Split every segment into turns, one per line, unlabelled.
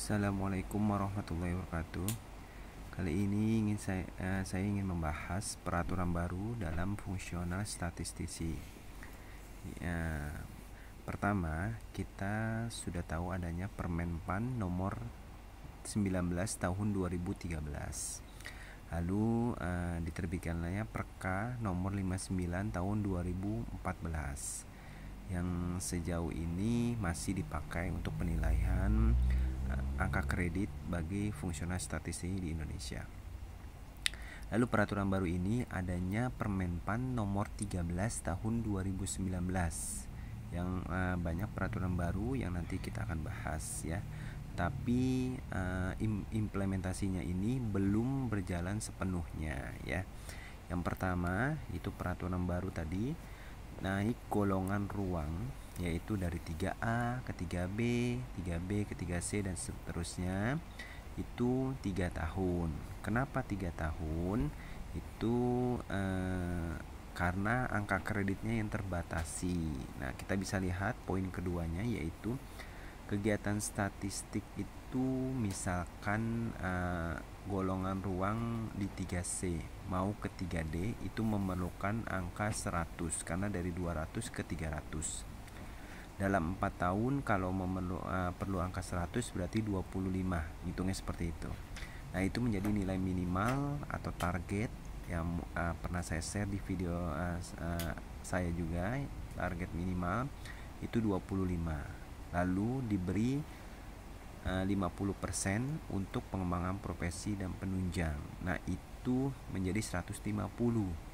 Assalamualaikum warahmatullahi wabarakatuh. Kali ini saya ingin membahas peraturan baru dalam fungsional statistisi. Pertama, kita sudah tahu adanya Permenpan nomor 19 tahun 2013. Lalu diterbitkannya Perka nomor 59 tahun 2014 yang sejauh ini masih dipakai untuk penilaian angka kredit bagi fungsional statistik di Indonesia. Lalu peraturan baru ini adanya Permenpan nomor 13 tahun 2019 yang banyak peraturan baru yang nanti kita akan bahas ya. Tapi implementasinya ini belum berjalan sepenuhnya ya. Yang pertama itu peraturan baru tadi naik golongan ruang yaitu dari 3A ke 3B, 3B ke 3C dan seterusnya itu 3 tahun. Kenapa 3 tahun? Itu karena angka kreditnya yang terbatasi. Nah, kita bisa lihat poin keduanya yaitu kegiatan statistik itu misalkan golongan ruang di 3C mau ke 3D itu memerlukan angka 100 karena dari 200 ke 300. Dalam 4 tahun kalau perlu angka 100 berarti 25, hitungnya seperti itu. Nah, itu menjadi nilai minimal atau target yang pernah saya share di video saya juga. Target minimal itu 25. Lalu diberi 50% untuk pengembangan profesi dan penunjang. Nah, itu menjadi 150.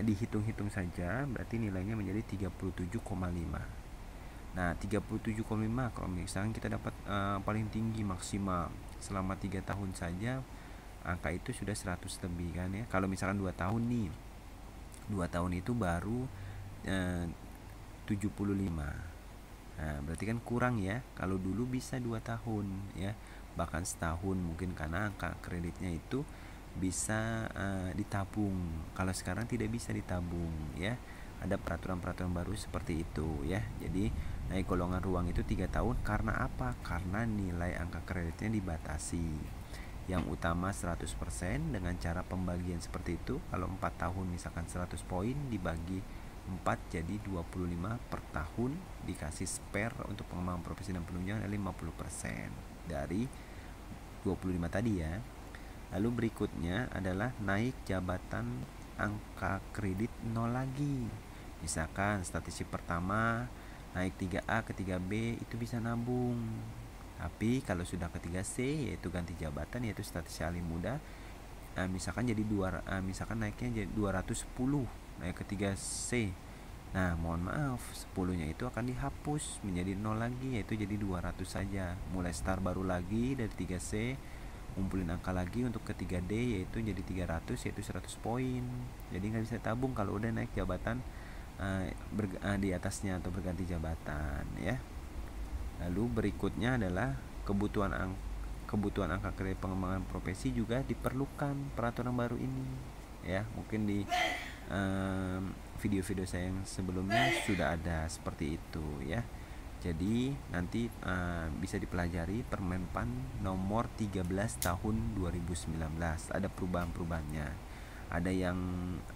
Dihitung-hitung saja berarti nilainya menjadi 37,5. Nah, 37,5 kalau misalnya kita dapat paling tinggi maksimal selama 3 tahun saja, angka itu sudah 100 lebih kan ya. Kalau misalkan 2 tahun nih, 2 tahun itu baru 75. Nah, berarti kan kurang ya. Kalau dulu bisa 2 tahun ya, bahkan setahun mungkin karena angka kreditnya itu bisa ditabung. Kalau sekarang tidak bisa ditabung ya. Ada peraturan-peraturan baru seperti itu ya. Jadi naik golongan ruang itu 3 tahun karena apa? Karena nilai angka kreditnya dibatasi. Yang utama 100% dengan cara pembagian seperti itu. Kalau 4 tahun misalkan 100 poin dibagi 4 jadi 25 per tahun, dikasih spare untuk pengembangan profesi dan penunjang 50% dari 25 tadi ya. Lalu berikutnya adalah naik jabatan angka kredit 0 lagi. Misalkan statistik pertama naik 3A ke 3B itu bisa nabung. Tapi kalau sudah ke 3C yaitu ganti jabatan yaitu statistik ahli muda, misalkan jadi misalkan naiknya jadi 210 naik ke 3C. Nah, mohon maaf, 10-nya itu akan dihapus menjadi 0 lagi yaitu jadi 200 saja. Mulai start baru lagi dari 3C, ngumpulin angka lagi untuk ke 3D yaitu jadi 300 yaitu 100 poin. Jadi nggak bisa tabung kalau udah naik jabatan di atasnya atau berganti jabatan ya. Lalu berikutnya adalah kebutuhan angka kredit pengembangan profesi juga diperlukan peraturan baru ini ya. Mungkin di video-video saya yang sebelumnya sudah ada seperti itu ya. Jadi nanti bisa dipelajari Permenpan nomor 13 tahun 2019. Ada perubahan-perubahannya. Ada yang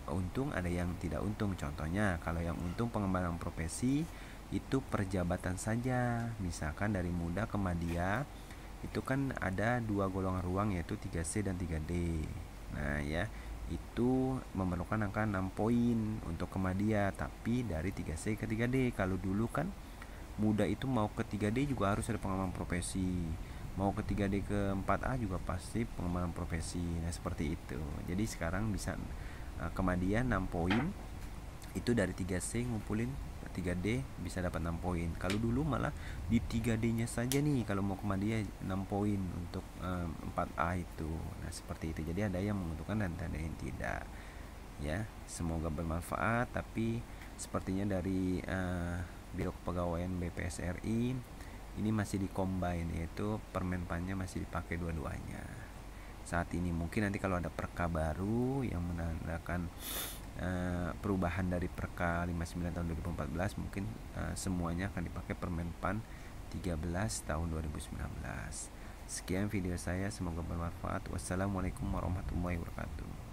untung, ada yang tidak untung. Contohnya kalau yang untung pengembangan profesi itu perjabatan saja. Misalkan dari muda ke madya itu kan ada 2 golongan ruang yaitu 3C dan 3D. Nah ya, itu memerlukan angka 6 poin untuk ke madya, tapi dari 3C ke 3D. Kalau dulu kan muda itu mau ke 3D juga harus ada pengembangan profesi, mau ke 3D ke 4A juga pasti pengembangan profesi. Nah, seperti itu. Jadi sekarang bisa ke madya 6 poin itu dari 3C ngumpulin 3D bisa dapat 6 poin. Kalau dulu malah di 3D-nya saja nih kalau mau ke madya 6 poin untuk 4A itu. Nah, seperti itu. Jadi ada yang menguntungkan dan ada yang tidak. Ya, semoga bermanfaat. Tapi sepertinya dari Biro Kepegawaian BPS RI ini masih di-combine, yaitu Permenpannya masih dipakai dua-duanya saat ini. Mungkin nanti kalau ada perka baru yang menandakan perubahan dari Perka 59 tahun 2014 mungkin semuanya akan dipakai Permenpan 13 tahun 2019. Sekian video saya, semoga bermanfaat. Wassalamualaikum warahmatullahi wabarakatuh.